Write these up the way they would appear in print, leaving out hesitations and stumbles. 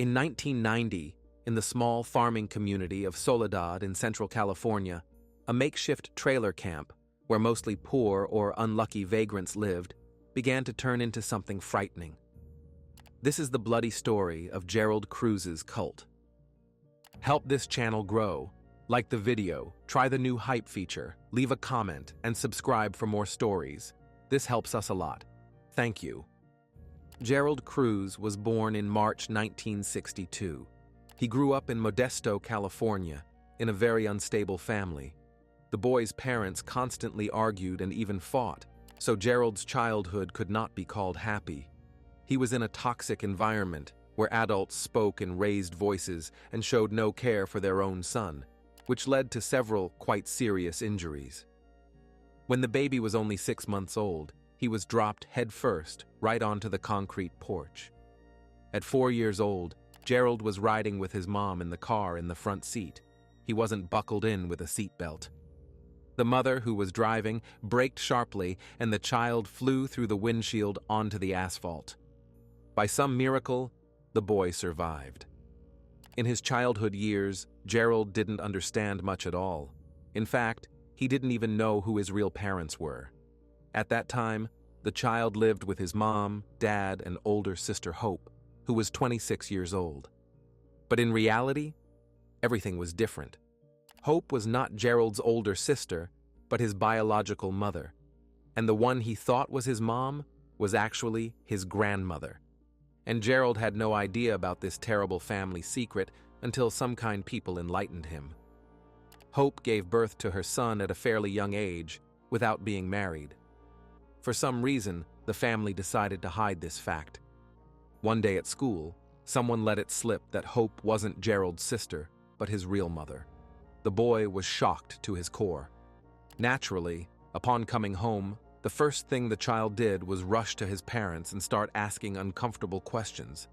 In 1990, in the small farming community of Soledad in Central California, a makeshift trailer camp, where mostly poor or unlucky vagrants lived, began to turn into something frightening. This is the bloody story of Gerald Cruz's cult. Help this channel grow. Like the video, try the new hype feature, leave a comment, and subscribe for more stories. This helps us a lot. Thank you. Gerald Cruz was born in March 1962. He grew up in Modesto, California, in a very unstable family. The boy's parents constantly argued and even fought, so Gerald's childhood could not be called happy. He was in a toxic environment where adults spoke in raised voices and showed no care for their own son, which led to several quite serious injuries. When the baby was only 6 months old, he was dropped headfirst right onto the concrete porch. At 4 years old, Gerald was riding with his mom in the car in the front seat. He wasn't buckled in with a seatbelt. The mother, who was driving, braked sharply, and the child flew through the windshield onto the asphalt. By some miracle, the boy survived. In his childhood years, Gerald didn't understand much at all. In fact, he didn't even know who his real parents were. At that time, the child lived with his mom, dad, and older sister Hope, who was 26 years old. But in reality, everything was different. Hope was not Gerald's older sister, but his biological mother, and the one he thought was his mom was actually his grandmother. And Gerald had no idea about this terrible family secret until some kind people enlightened him. Hope gave birth to her son at a fairly young age, without being married. For some reason, the family decided to hide this fact. One day at school, someone let it slip that Hope wasn't Gerald's sister, but his real mother. The boy was shocked to his core. Naturally, upon coming home, the first thing the child did was rush to his parents and start asking uncomfortable questions.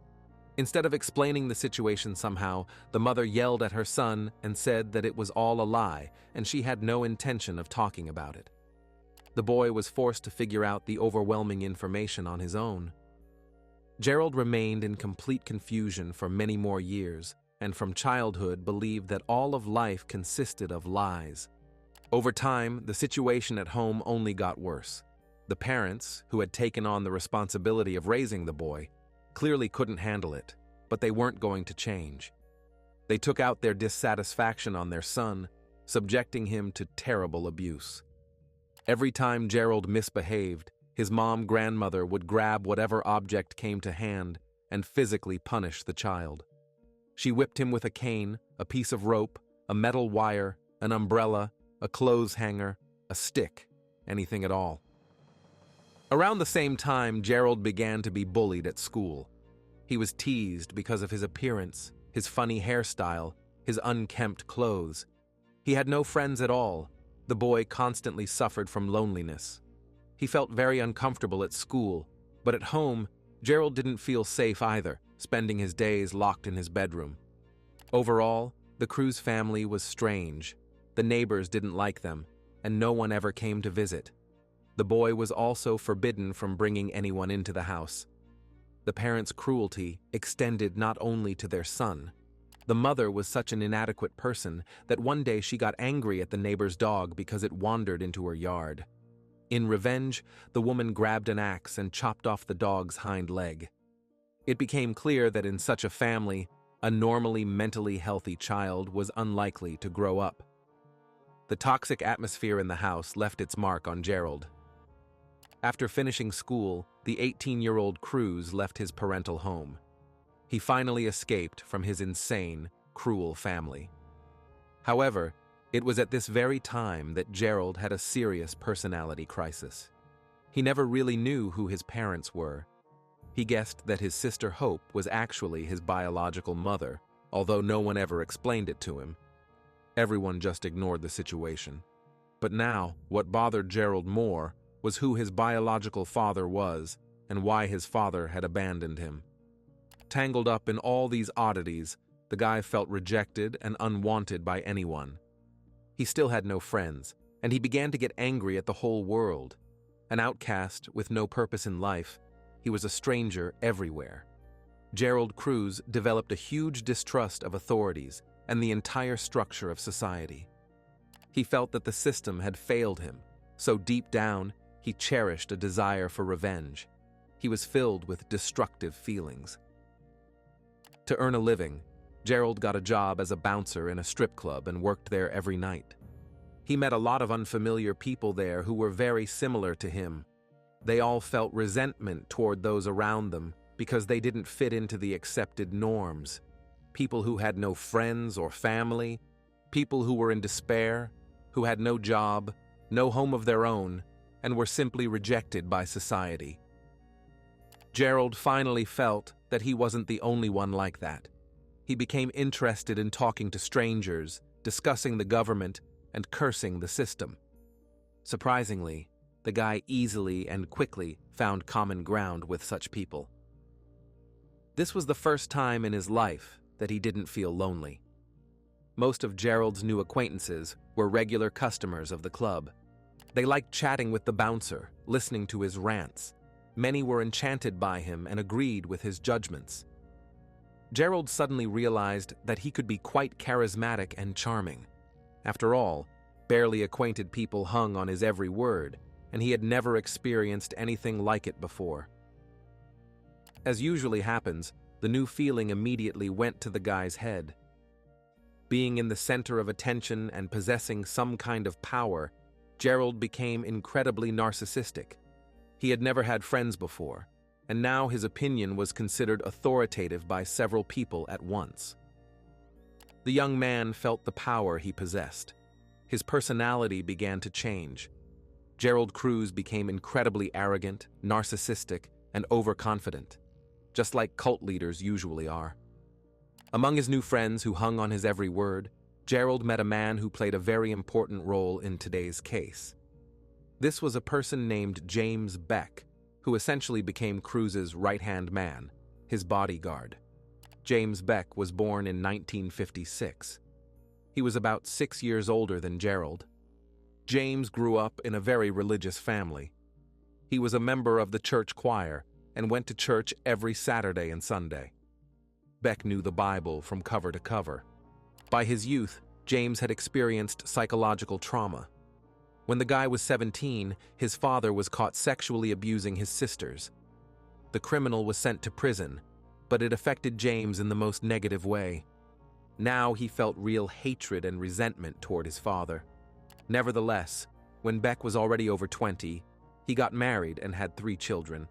Instead of explaining the situation somehow, the mother yelled at her son and said that it was all a lie and she had no intention of talking about it. The boy was forced to figure out the overwhelming information on his own. Gerald remained in complete confusion for many more years, and from childhood believed that all of life consisted of lies. Over time, the situation at home only got worse. The parents, who had taken on the responsibility of raising the boy, clearly couldn't handle it, but they weren't going to change. They took out their dissatisfaction on their son, subjecting him to terrible abuse. Every time Gerald misbehaved, his grandmother would grab whatever object came to hand and physically punish the child. She whipped him with a cane, a piece of rope, a metal wire, an umbrella, a clothes hanger, a stick, anything at all. Around the same time, Gerald began to be bullied at school. He was teased because of his appearance, his funny hairstyle, his unkempt clothes. He had no friends at all. The boy constantly suffered from loneliness. He felt very uncomfortable at school, but at home, Gerald didn't feel safe either, spending his days locked in his bedroom. Overall, the Cruz family was strange. The neighbors didn't like them, and no one ever came to visit. The boy was also forbidden from bringing anyone into the house. The parents' cruelty extended not only to their son. The mother was such an inadequate person that one day she got angry at the neighbor's dog because it wandered into her yard. In revenge, the woman grabbed an axe and chopped off the dog's hind leg. It became clear that in such a family, a normally mentally healthy child was unlikely to grow up. The toxic atmosphere in the house left its mark on Gerald. After finishing school, the 18-year-old Cruz left his parental home. He finally escaped from his insane, cruel family. However, it was at this very time that Gerald had a serious personality crisis. He never really knew who his parents were. He guessed that his sister Hope was actually his biological mother, although no one ever explained it to him. Everyone just ignored the situation. But now, what bothered Gerald more was who his biological father was and why his father had abandoned him. Tangled up in all these oddities, the guy felt rejected and unwanted by anyone. He still had no friends, and he began to get angry at the whole world. An outcast with no purpose in life, he was a stranger everywhere. Gerald Cruz developed a huge distrust of authorities and the entire structure of society. He felt that the system had failed him, so deep down, he cherished a desire for revenge. He was filled with destructive feelings. To earn a living, Gerald got a job as a bouncer in a strip club and worked there every night. He met a lot of unfamiliar people there who were very similar to him. They all felt resentment toward those around them because they didn't fit into the accepted norms. People who had no friends or family, people who were in despair, who had no job, no home of their own, and were simply rejected by society. Gerald finally felt that he wasn't the only one like that. He became interested in talking to strangers, discussing the government, and cursing the system. Surprisingly, the guy easily and quickly found common ground with such people. This was the first time in his life that he didn't feel lonely. Most of Gerald's new acquaintances were regular customers of the club. They liked chatting with the bouncer, listening to his rants. Many were enchanted by him and agreed with his judgments. Gerald suddenly realized that he could be quite charismatic and charming. After all, barely acquainted people hung on his every word, and he had never experienced anything like it before. As usually happens, the new feeling immediately went to the guy's head. Being in the center of attention and possessing some kind of power, Gerald became incredibly narcissistic. He had never had friends before, and now his opinion was considered authoritative by several people at once. The young man felt the power he possessed. His personality began to change. Gerald Cruz became incredibly arrogant, narcissistic, and overconfident, just like cult leaders usually are. Among his new friends who hung on his every word, Gerald met a man who played a very important role in today's case. This was a person named James Beck, who essentially became Cruz's right-hand man, his bodyguard. James Beck was born in 1956. He was about 6 years older than Gerald. James grew up in a very religious family. He was a member of the church choir and went to church every Saturday and Sunday. Beck knew the Bible from cover to cover. By his youth, James had experienced psychological trauma. When the guy was 17, his father was caught sexually abusing his sisters. The criminal was sent to prison, but it affected James in the most negative way. Now he felt real hatred and resentment toward his father. Nevertheless, when Beck was already over 20, he got married and had 3 children.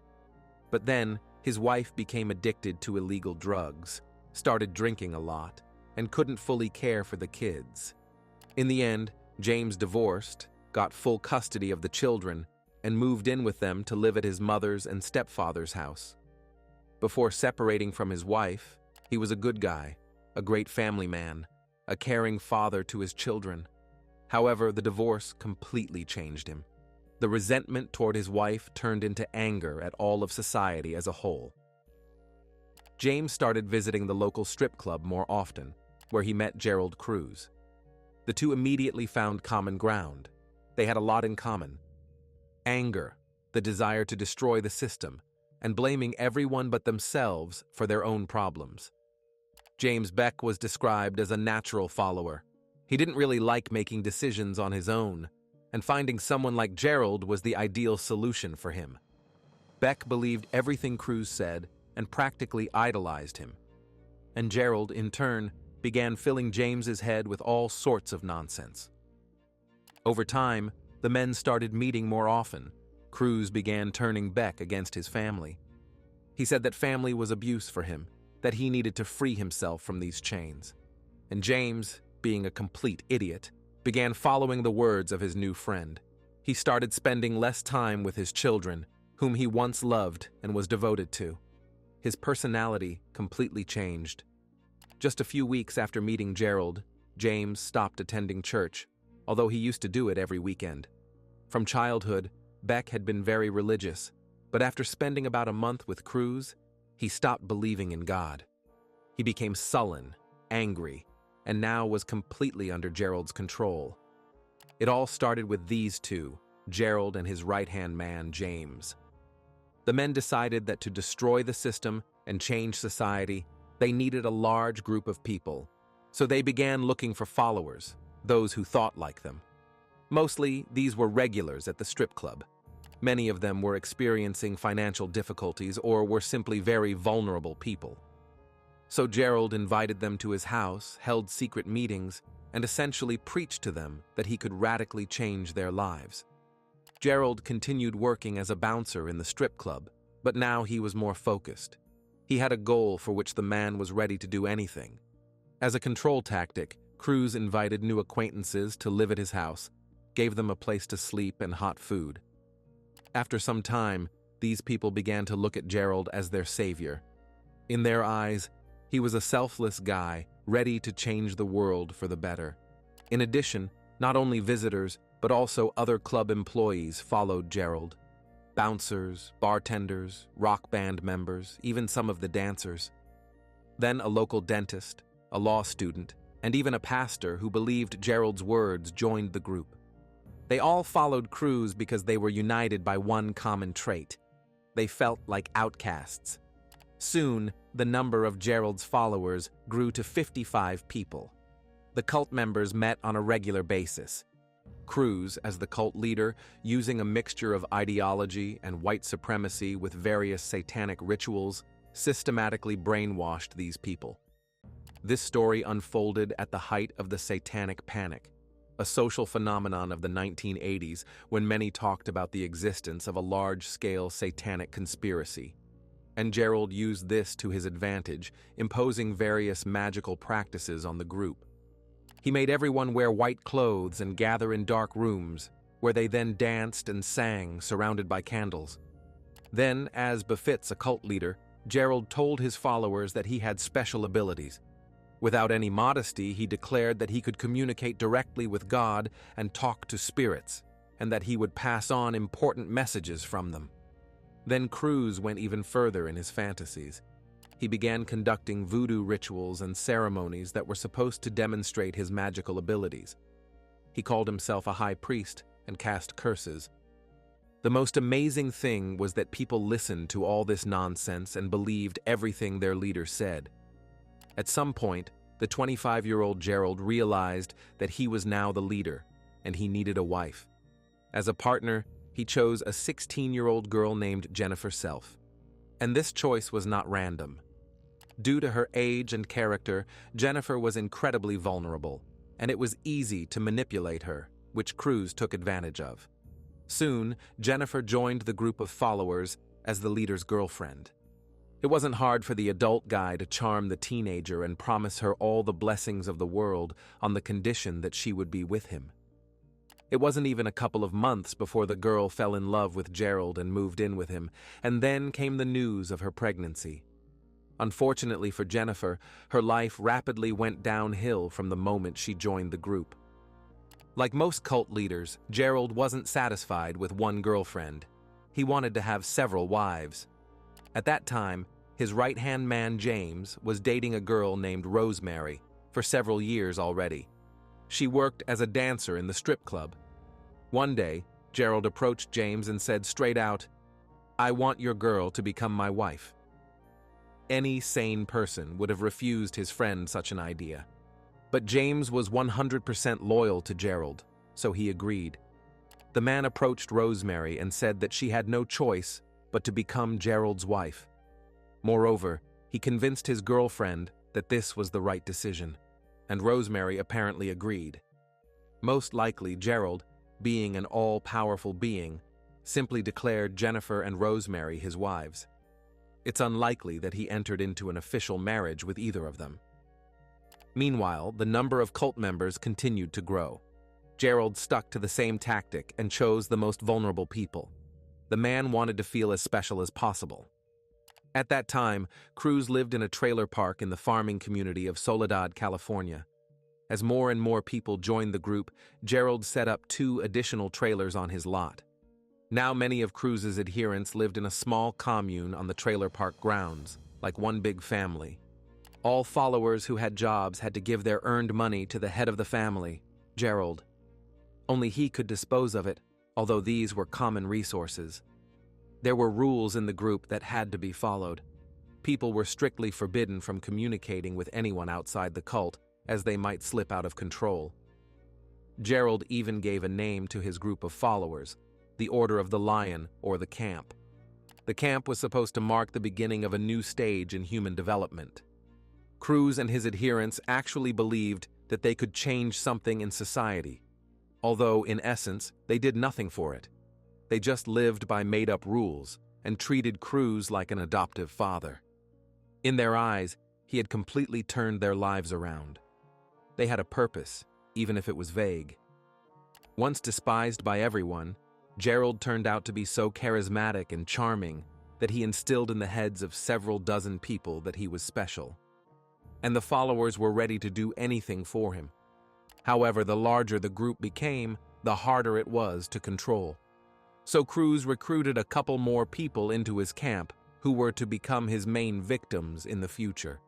But then, his wife became addicted to illegal drugs, started drinking a lot, and couldn't fully care for the kids. In the end, James divorced, got full custody of the children, and moved in with them to live at his mother's and stepfather's house. Before separating from his wife, he was a good guy, a great family man, a caring father to his children. However, the divorce completely changed him. The resentment toward his wife turned into anger at all of society as a whole. James started visiting the local strip club more often, where he met Gerald Cruz. The two immediately found common ground. They had a lot in common. Anger, the desire to destroy the system, and blaming everyone but themselves for their own problems. James Beck was described as a natural follower. He didn't really like making decisions on his own, and finding someone like Gerald was the ideal solution for him. Beck believed everything Cruz said and practically idolized him. And Gerald, in turn, began filling James's head with all sorts of nonsense. Over time, the men started meeting more often. Cruz began turning Beck against his family. He said that family was abuse for him, that he needed to free himself from these chains. And James, being a complete idiot, began following the words of his new friend. He started spending less time with his children, whom he once loved and was devoted to. His personality completely changed. Just a few weeks after meeting Gerald, James stopped attending church, although he used to do it every weekend. From childhood, Beck had been very religious, but after spending about a month with Cruz, he stopped believing in God. He became sullen, angry, and now was completely under Gerald's control. It all started with these two, Gerald and his right-hand man, James. The men decided that to destroy the system and change society, they needed a large group of people. So they began looking for followers, those who thought like them. Mostly, these were regulars at the strip club. Many of them were experiencing financial difficulties or were simply very vulnerable people. So Gerald invited them to his house, held secret meetings, and essentially preached to them that he could radically change their lives. Gerald continued working as a bouncer in the strip club, but now he was more focused. He had a goal for which the man was ready to do anything. As a control tactic, Cruz invited new acquaintances to live at his house, gave them a place to sleep and hot food. After some time, these people began to look at Gerald as their savior. In their eyes, he was a selfless guy, ready to change the world for the better. In addition, not only visitors, but also other club employees followed Gerald. Bouncers, bartenders, rock band members, even some of the dancers. Then a local dentist, a law student, and even a pastor who believed Gerald's words joined the group. They all followed Cruz because they were united by one common trait. They felt like outcasts. Soon, the number of Gerald's followers grew to 55 people. The cult members met on a regular basis. Cruz, as the cult leader, using a mixture of ideology and white supremacy with various satanic rituals, systematically brainwashed these people. This story unfolded at the height of the Satanic Panic, a social phenomenon of the 1980s when many talked about the existence of a large-scale satanic conspiracy. And Gerald used this to his advantage, imposing various magical practices on the group. He made everyone wear white clothes and gather in dark rooms, where they then danced and sang, surrounded by candles. Then, as befits a cult leader, Gerald told his followers that he had special abilities. Without any modesty, he declared that he could communicate directly with God and talk to spirits, and that he would pass on important messages from them. Then Cruz went even further in his fantasies. He began conducting voodoo rituals and ceremonies that were supposed to demonstrate his magical abilities. He called himself a high priest and cast curses. The most amazing thing was that people listened to all this nonsense and believed everything their leader said. At some point, the 25-year-old Gerald realized that he was now the leader, and he needed a wife. As a partner, he chose a 16-year-old girl named Jennifer Self. And this choice was not random. Due to her age and character, Jennifer was incredibly vulnerable, and it was easy to manipulate her, which Cruz took advantage of. Soon, Jennifer joined the group of followers as the leader's girlfriend. It wasn't hard for the adult guy to charm the teenager and promise her all the blessings of the world on the condition that she would be with him. It wasn't even a couple of months before the girl fell in love with Gerald and moved in with him, and then came the news of her pregnancy. Unfortunately for Jennifer, her life rapidly went downhill from the moment she joined the group. Like most cult leaders, Gerald wasn't satisfied with one girlfriend. He wanted to have several wives. At that time, his right-hand man James was dating a girl named Rosemary for several years already. She worked as a dancer in the strip club. One day, Gerald approached James and said straight out, "I want your girl to become my wife." Any sane person would have refused his friend such an idea. But James was 100% loyal to Gerald, so he agreed. The man approached Rosemary and said that she had no choice but to become Gerald's wife. Moreover, he convinced his girlfriend that this was the right decision, and Rosemary apparently agreed. Most likely, Gerald, being an all-powerful being, simply declared Jennifer and Rosemary his wives. It's unlikely that he entered into an official marriage with either of them. Meanwhile, the number of cult members continued to grow. Gerald stuck to the same tactic and chose the most vulnerable people. The man wanted to feel as special as possible. At that time, Cruz lived in a trailer park in the farming community of Soledad, California. As more and more people joined the group, Gerald set up 2 additional trailers on his lot. Now many of Cruz's adherents lived in a small commune on the trailer park grounds, like one big family. All followers who had jobs had to give their earned money to the head of the family, Gerald. Only he could dispose of it, although these were common resources. There were rules in the group that had to be followed. people were strictly forbidden from communicating with anyone outside the cult, as they might slip out of control. Gerald even gave a name to his group of followers, the Order of the Lion, or the Camp. The camp was supposed to mark the beginning of a new stage in human development. Cruz and his adherents actually believed that they could change something in society, although, in essence, they did nothing for it. They just lived by made-up rules and treated Cruz like an adoptive father. In their eyes, he had completely turned their lives around. They had a purpose, even if it was vague. Once despised by everyone, Gerald turned out to be so charismatic and charming that he instilled in the heads of several dozen people that he was special. And the followers were ready to do anything for him. However, the larger the group became, the harder it was to control. So Cruz recruited a couple more people into his camp who were to become his main victims in the future.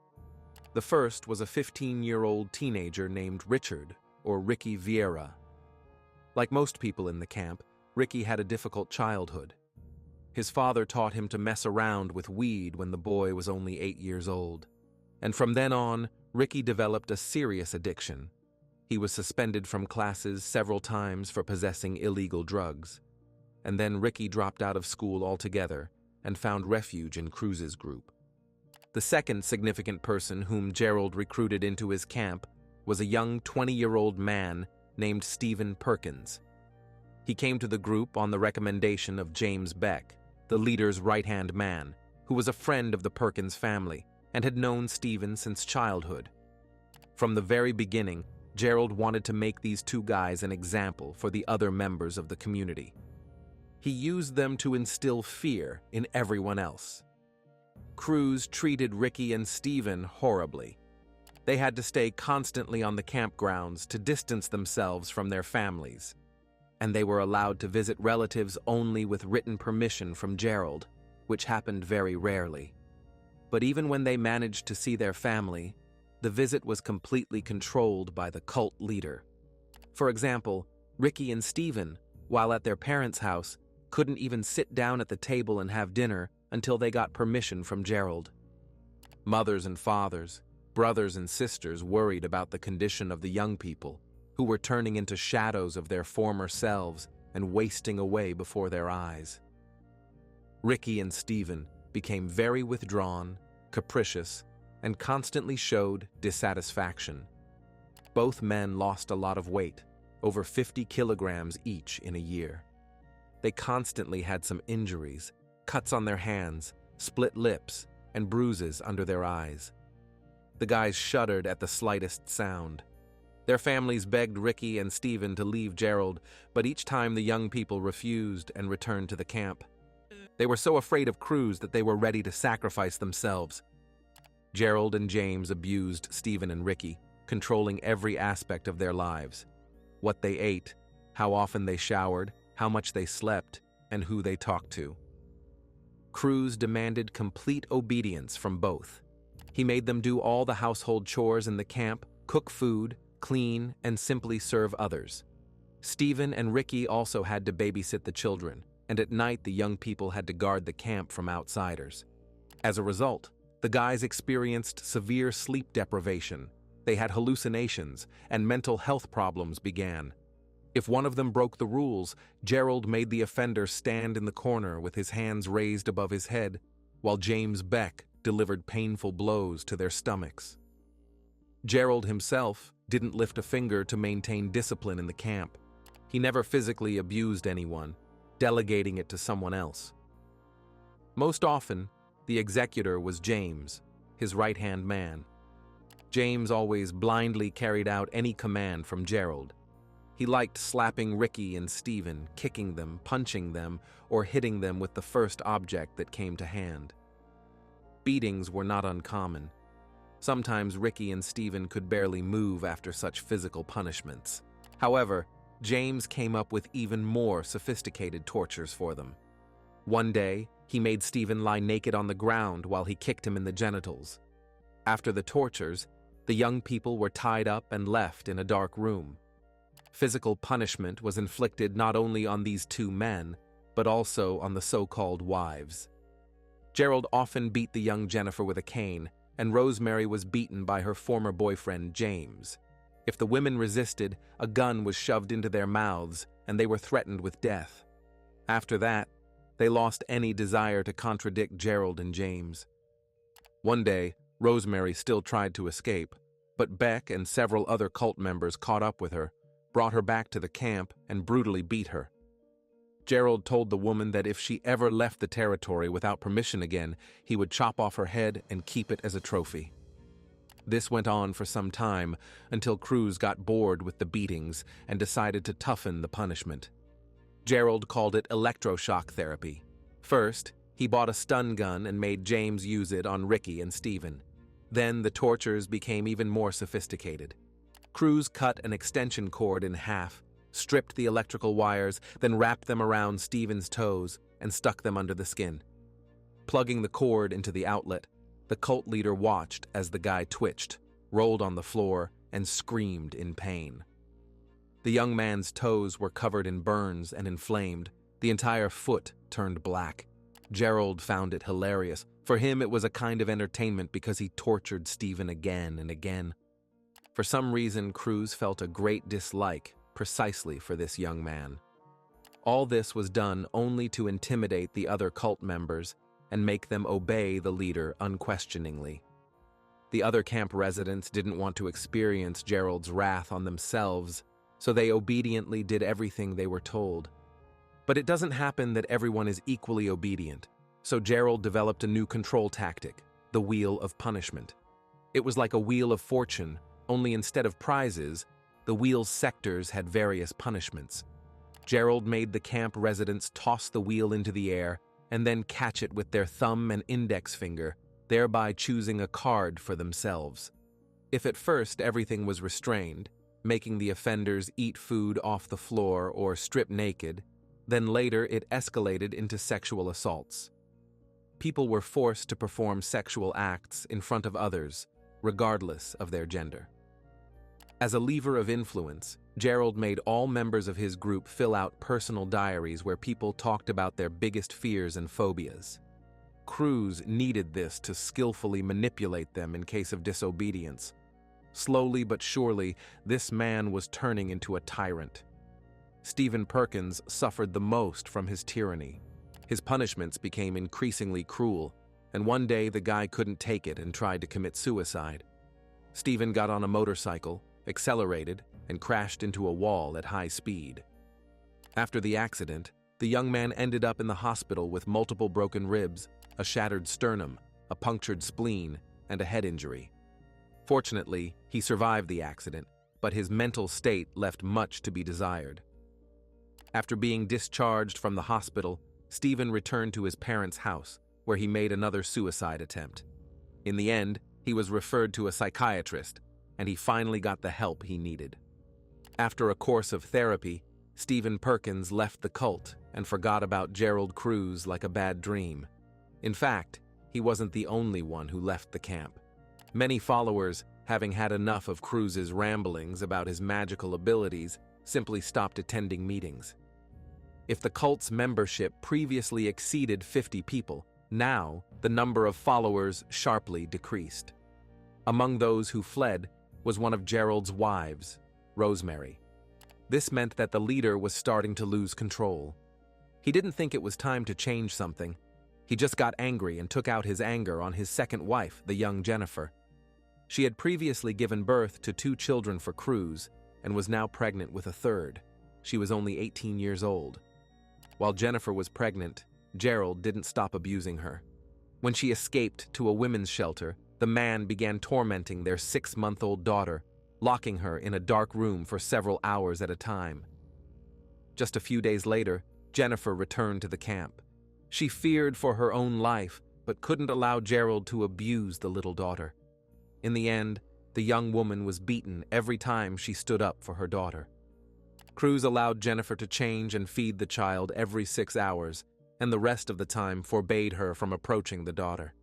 The first was a 15-year-old teenager named Richard, or Ricky Vieira. Like most people in the camp, Ricky had a difficult childhood. His father taught him to mess around with weed when the boy was only 8 years old. And from then on, Ricky developed a serious addiction. He was suspended from classes several times for possessing illegal drugs. And then Ricky dropped out of school altogether and found refuge in Cruz's group. The second significant person whom Gerald recruited into his camp was a young 20-year-old man named Stephen Perkins. He came to the group on the recommendation of James Beck, the leader's right-hand man, who was a friend of the Perkins family and had known Stephen since childhood. From the very beginning, Gerald wanted to make these two guys an example for the other members of the community. He used them to instill fear in everyone else. Cruz treated Ricky and Stephen horribly. They had to stay constantly on the campgrounds to distance themselves from their families, and they were allowed to visit relatives only with written permission from Gerald, which happened very rarely. But even when they managed to see their family, the visit was completely controlled by the cult leader. For example, Ricky and Stephen, while at their parents' house, couldn't even sit down at the table and have dinner until they got permission from Gerald. Mothers and fathers, brothers and sisters worried about the condition of the young people, who were turning into shadows of their former selves and wasting away before their eyes. Ricky and Stephen became very withdrawn, capricious, and constantly showed dissatisfaction. Both men lost a lot of weight, over 50 kilograms each in a year. They constantly had some injuries, cuts on their hands, split lips, and bruises under their eyes. The guys shuddered at the slightest sound. Their families begged Ricky and Stephen to leave Gerald, but each time the young people refused and returned to the camp. They were so afraid of Cruz that they were ready to sacrifice themselves. Gerald and James abused Stephen and Ricky, controlling every aspect of their lives. What they ate, how often they showered, how much they slept, and who they talked to. Cruz demanded complete obedience from both. He made them do all the household chores in the camp, cook food, clean, and simply serve others. Stephen and Ricky also had to babysit the children, and at night the young people had to guard the camp from outsiders. As a result, the guys experienced severe sleep deprivation. They had hallucinations, and mental health problems began. If one of them broke the rules, Gerald made the offender stand in the corner with his hands raised above his head, while James Beck delivered painful blows to their stomachs. Gerald himself didn't lift a finger to maintain discipline in the camp. He never physically abused anyone, delegating it to someone else. Most often, the executor was James, his right-hand man. James always blindly carried out any command from Gerald. He liked slapping Ricky and Stephen, kicking them, punching them, or hitting them with the first object that came to hand. Beatings were not uncommon. Sometimes Ricky and Stephen could barely move after such physical punishments. However, James came up with even more sophisticated tortures for them. One day, he made Stephen lie naked on the ground while he kicked him in the genitals. After the tortures, the young people were tied up and left in a dark room. Physical punishment was inflicted not only on these two men, but also on the so-called wives. Gerald often beat the young Jennifer with a cane, and Rosemary was beaten by her former boyfriend, James. If the women resisted, a gun was shoved into their mouths, and they were threatened with death. After that, they lost any desire to contradict Gerald and James. One day, Rosemary still tried to escape, but Beck and several other cult members caught up with her, brought her back to the camp, and brutally beat her. Gerald told the woman that if she ever left the territory without permission again, he would chop off her head and keep it as a trophy. This went on for some time until Cruz got bored with the beatings and decided to toughen the punishment. Gerald called it electroshock therapy. First, he bought a stun gun and made James use it on Ricky and Stephen. Then the tortures became even more sophisticated. Cruz cut an extension cord in half, stripped the electrical wires, then wrapped them around Stephen's toes and stuck them under the skin. Plugging the cord into the outlet, the cult leader watched as the guy twitched, rolled on the floor, and screamed in pain. The young man's toes were covered in burns and inflamed. The entire foot turned black. Gerald found it hilarious. For him, it was a kind of entertainment because he tortured Stephen again and again. For some reason, Cruz felt a great dislike precisely for this young man. All this was done only to intimidate the other cult members and make them obey the leader unquestioningly. The other camp residents didn't want to experience Gerald's wrath on themselves, so they obediently did everything they were told. But it doesn't happen that everyone is equally obedient, so Gerald developed a new control tactic, the Wheel of Punishment. It was like a Wheel of Fortune, only instead of prizes, the wheel's sectors had various punishments. Gerald made the camp residents toss the wheel into the air and then catch it with their thumb and index finger, thereby choosing a card for themselves. If at first everything was restrained, making the offenders eat food off the floor or strip naked, then later it escalated into sexual assaults. People were forced to perform sexual acts in front of others, regardless of their gender. As a lever of influence, Gerald made all members of his group fill out personal diaries where people talked about their biggest fears and phobias. Cruz needed this to skillfully manipulate them in case of disobedience. Slowly but surely, this man was turning into a tyrant. Stephen Perkins suffered the most from his tyranny. His punishments became increasingly cruel, and one day the guy couldn't take it and tried to commit suicide. Stephen got on a motorcycle, accelerated, and crashed into a wall at high speed. After the accident, the young man ended up in the hospital with multiple broken ribs, a shattered sternum, a punctured spleen, and a head injury. Fortunately, he survived the accident, but his mental state left much to be desired. After being discharged from the hospital, Stephen returned to his parents' house, where he made another suicide attempt. In the end, he was referred to a psychiatrist, and he finally got the help he needed. After a course of therapy, Stephen Perkins left the cult and forgot about Gerald Cruz like a bad dream. In fact, he wasn't the only one who left the camp. Many followers, having had enough of Cruz's ramblings about his magical abilities, simply stopped attending meetings. If the cult's membership previously exceeded 50 people, now the number of followers sharply decreased. Among those who fled was one of Gerald's wives, Rosemary. This meant that the leader was starting to lose control. He didn't think it was time to change something. He just got angry and took out his anger on his second wife, the young Jennifer. She had previously given birth to 2 children for Cruz and was now pregnant with a third. She was only 18 years old. While Jennifer was pregnant, Gerald didn't stop abusing her. When she escaped to a women's shelter, the man began tormenting their 6-month-old daughter, locking her in a dark room for several hours at a time. Just a few days later, Jennifer returned to the camp. She feared for her own life, but couldn't allow Gerald to abuse the little daughter. In the end, the young woman was beaten every time she stood up for her daughter. Cruz allowed Jennifer to change and feed the child every 6 hours, and the rest of the time forbade her from approaching the daughter.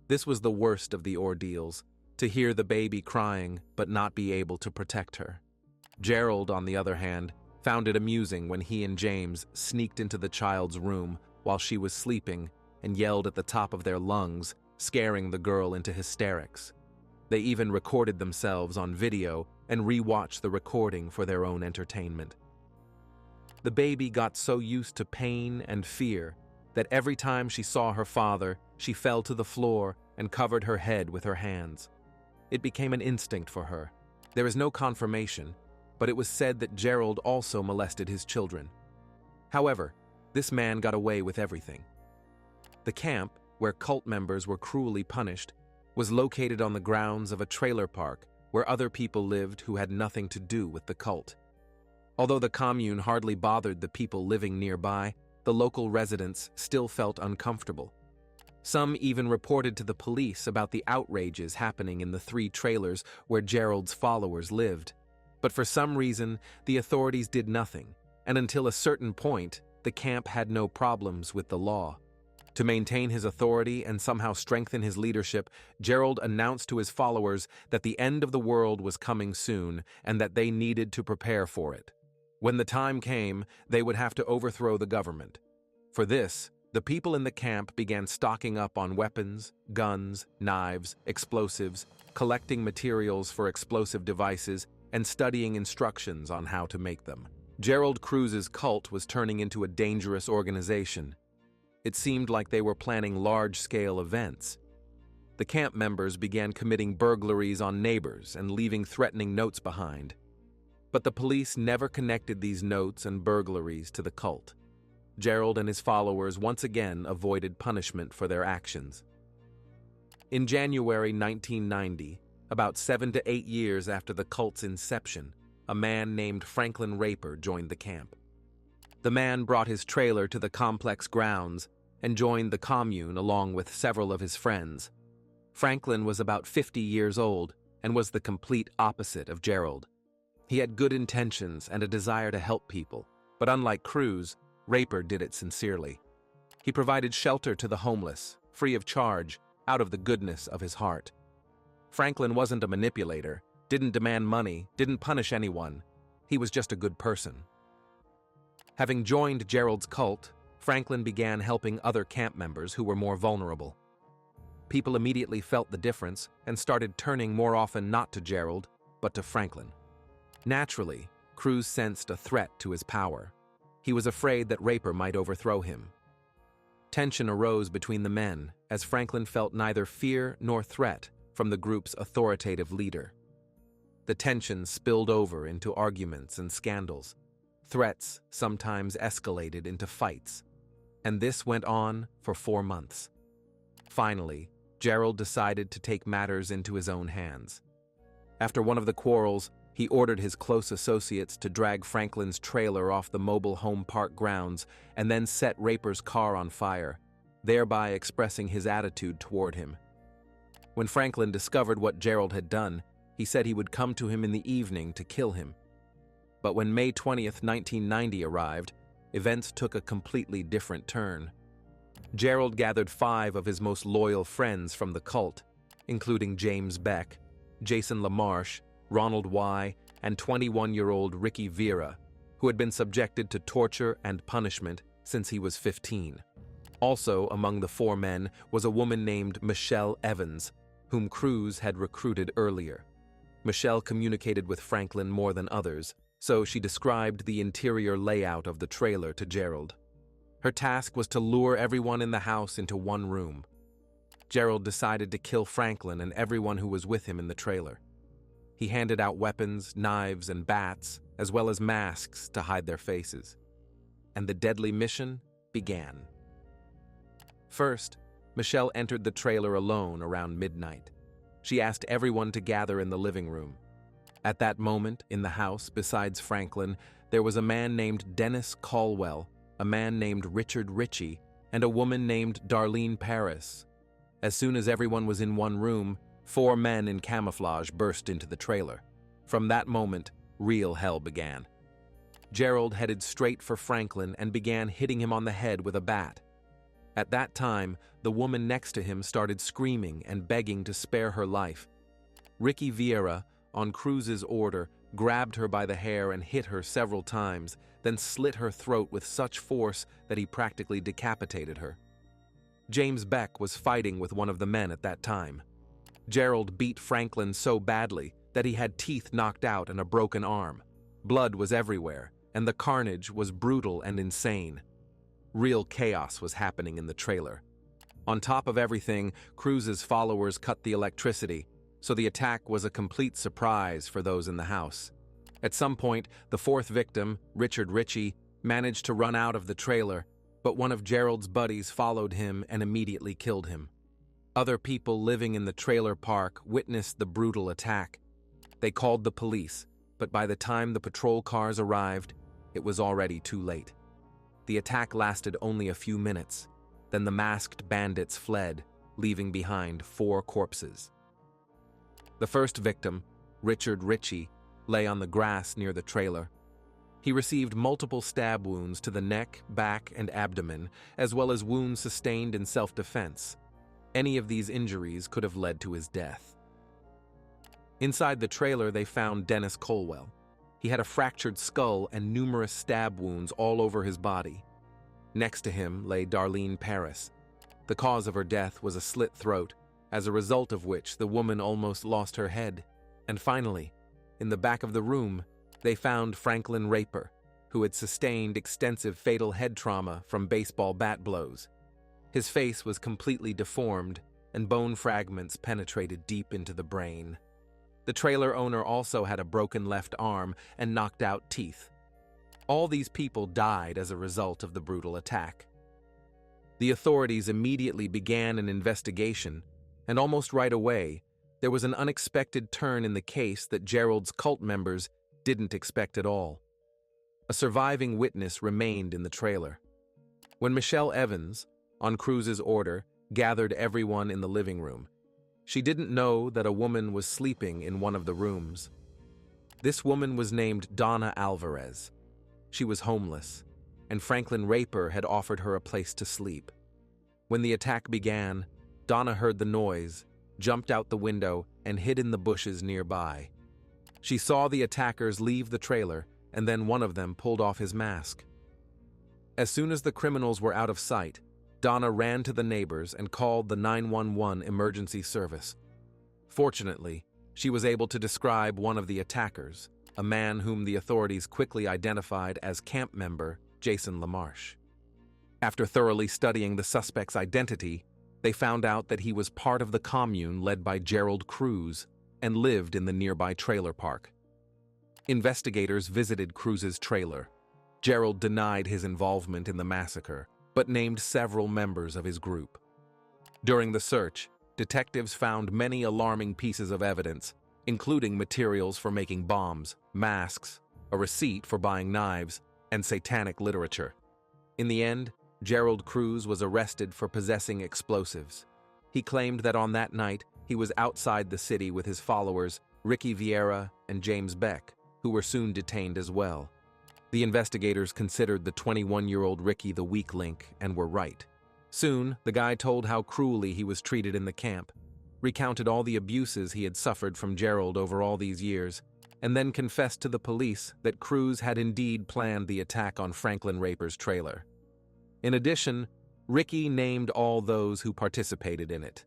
This was the worst of the ordeals, to hear the baby crying but not be able to protect her. Gerald, on the other hand, found it amusing when he and James sneaked into the child's room while she was sleeping and yelled at the top of their lungs, scaring the girl into hysterics. They even recorded themselves on video and re-watched the recording for their own entertainment. The baby got so used to pain and fear that every time she saw her father, she fell to the floor and covered her head with her hands. It became an instinct for her. There is no confirmation, but it was said that Gerald also molested his children. However, this man got away with everything. The camp, where cult members were cruelly punished, was located on the grounds of a trailer park where other people lived who had nothing to do with the cult. Although the commune hardly bothered the people living nearby, the local residents still felt uncomfortable. Some even reported to the police about the outrages happening in the 3 trailers where Gerald's followers lived. But for some reason, the authorities did nothing, and until a certain point, the camp had no problems with the law. To maintain his authority and somehow strengthen his leadership, Gerald announced to his followers that the end of the world was coming soon and that they needed to prepare for it. When the time came, they would have to overthrow the government. For this, the people in the camp began stocking up on weapons, guns, knives, explosives, collecting materials for explosive devices, and studying instructions on how to make them. Gerald Cruz's cult was turning into a dangerous organization. It seemed like they were planning large-scale events. The camp members began committing burglaries on neighbors and leaving threatening notes behind. But the police never connected these notes and burglaries to the cult. Gerald and his followers once again avoided punishment for their actions. In January 1990, about 7 to 8 years after the cult's inception, a man named Franklin Raper joined the camp. The man brought his trailer to the complex grounds and joined the commune along with several of his friends. Franklin was about 50 years old and was the complete opposite of Gerald. He had good intentions and a desire to help people, but unlike Cruz, Raper did it sincerely. He provided shelter to the homeless, free of charge, out of the goodness of his heart. Franklin wasn't a manipulator, didn't demand money, didn't punish anyone. He was just a good person. Having joined Gerald's cult, Franklin began helping other camp members who were more vulnerable. People immediately felt the difference and started turning more often not to Gerald, but to Franklin. Naturally, Cruz sensed a threat to his power. He was afraid that Raper might overthrow him. Tension arose between the men as Franklin felt neither fear nor threat from the group's authoritative leader. The tension spilled over into arguments and scandals. Threats sometimes escalated into fights, and this went on for 4 months. Finally, Gerald decided to take matters into his own hands. After one of the quarrels, he ordered his close associates to drag Franklin's trailer off the mobile home park grounds and then set Raper's car on fire, thereby expressing his attitude toward him. When Franklin discovered what Gerald had done, he said he would come to him in the evening to kill him. But when May 20th, 1990 arrived, events took a completely different turn. Gerald gathered 5 of his most loyal friends from the cult, including James Beck, Jason LaMarche, Ronald Y., and 21-year-old Ricky Vera, who had been subjected to torture and punishment since he was 15. Also among the 4 men was a woman named Michelle Evans, whom Cruz had recruited earlier. Michelle communicated with Franklin more than others, so she described the interior layout of the trailer to Gerald. Her task was to lure everyone in the house into one room. Gerald decided to kill Franklin and everyone who was with him in the trailer. He handed out weapons, knives, and bats, as well as masks to hide their faces. And the deadly mission began. First, Michelle entered the trailer alone around midnight. She asked everyone to gather in the living room. At that moment, in the house, besides Franklin, there was a man named Dennis Caldwell, a man named Richard Ritchie, and a woman named Darlene Paris. As soon as everyone was in one room, 4 men in camouflage burst into the trailer. From that moment, real hell began. Gerald headed straight for Franklin and began hitting him on the head with a bat. At that time, the woman next to him started screaming and begging to spare her life. Ricky Vieira, on Cruz's order, grabbed her by the hair and hit her several times, then slit her throat with such force that he practically decapitated her. James Beck was fighting with one of the men at that time. Gerald beat Franklin so badly that he had teeth knocked out and a broken arm. Blood was everywhere, and the carnage was brutal and insane. Real chaos was happening in the trailer. On top of everything, Cruz's followers cut the electricity, so the attack was a complete surprise for those in the house. At some point, the fourth victim, Richard Ritchie, managed to run out of the trailer, but one of Gerald's buddies followed him and immediately killed him. Other people living in the trailer park witnessed the brutal attack. They called the police, but by the time the patrol cars arrived, it was already too late. The attack lasted only a few minutes. Then the masked bandits fled, leaving behind 4 corpses. The first victim, Richard Ritchie, lay on the grass near the trailer. He received multiple stab wounds to the neck, back, and abdomen, as well as wounds sustained in self-defense. Any of these injuries could have led to his death. Inside the trailer, they found Dennis Colwell. He had a fractured skull and numerous stab wounds all over his body. Next to him lay Darlene Paris. The cause of her death was a slit throat, as a result of which the woman almost lost her head. And finally, in the back of the room, they found Franklin Raper, who had sustained extensive fatal head trauma from baseball bat blows. His face was completely deformed, and bone fragments penetrated deep into the brain. The trailer owner also had a broken left arm and knocked out teeth. All these people died as a result of the brutal attack. The authorities immediately began an investigation, and almost right away, there was an unexpected turn in the case that Gerald's cult members didn't expect at all. A surviving witness remained in the trailer. When Michelle Evans, on Cruz's order, gathered everyone in the living room, she didn't know that a woman was sleeping in one of the rooms. This woman was named Donna Alvarez. She was homeless, and Franklin Raper had offered her a place to sleep. When the attack began, Donna heard the noise, jumped out the window, and hid in the bushes nearby. She saw the attackers leave the trailer, and then one of them pulled off his mask. As soon as the criminals were out of sight, Donna ran to the neighbors and called the 911 emergency service. Fortunately, she was able to describe one of the attackers, a man whom the authorities quickly identified as camp member Jason LaMarche. After thoroughly studying the suspect's identity, they found out that he was part of the commune led by Gerald Cruz and lived in the nearby trailer park. Investigators visited Cruz's trailer. Gerald denied his involvement in the massacre, but named several members of his group. During the search, detectives found many alarming pieces of evidence, including materials for making bombs, masks, a receipt for buying knives, and satanic literature. In the end, Gerald Cruz was arrested for possessing explosives. He claimed that on that night, he was outside the city with his followers, Ricky Vieira and James Beck, who were soon detained as well. The investigators considered the 21-year-old Ricky the weak link and were right. Soon, the guy told how cruelly he was treated in the camp, recounted all the abuses he had suffered from Gerald over all these years, and then confessed to the police that Cruz had indeed planned the attack on Franklin Raper's trailer. In addition, Ricky named all those who participated in it.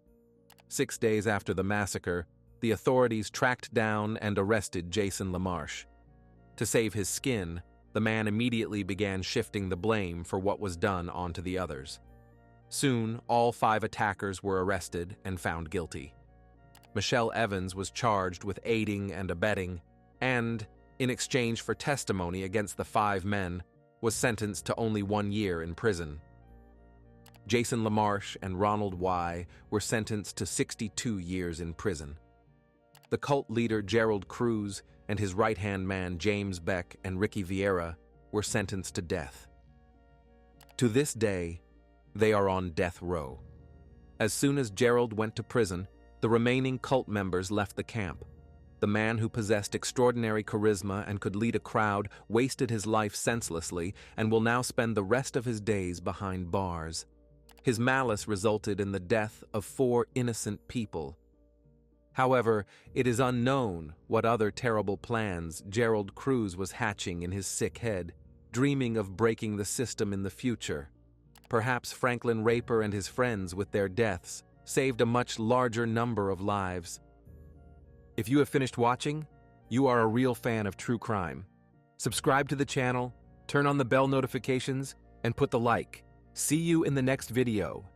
6 days after the massacre, the authorities tracked down and arrested Jason LaMarche. To save his skin, the man immediately began shifting the blame for what was done onto the others. Soon, all 5 attackers were arrested and found guilty. Michelle Evans was charged with aiding and abetting, and, in exchange for testimony against the 5 men, was sentenced to only 1 year in prison. Jason LaMarche and Ronald Y. were sentenced to 62 years in prison. The cult leader Gerald Cruz and his right-hand man James Beck and Ricky Vieira were sentenced to death. To this day, they are on death row. As soon as Gerald went to prison, the remaining cult members left the camp. The man who possessed extraordinary charisma and could lead a crowd wasted his life senselessly and will now spend the rest of his days behind bars. His malice resulted in the death of 4 innocent people. However, it is unknown what other terrible plans Gerald Cruz was hatching in his sick head, dreaming of breaking the system in the future. Perhaps Franklin Raper and his friends, with their deaths, saved a much larger number of lives. If you have finished watching, you are a real fan of true crime. Subscribe to the channel, turn on the bell notifications, and put the like. See you in the next video.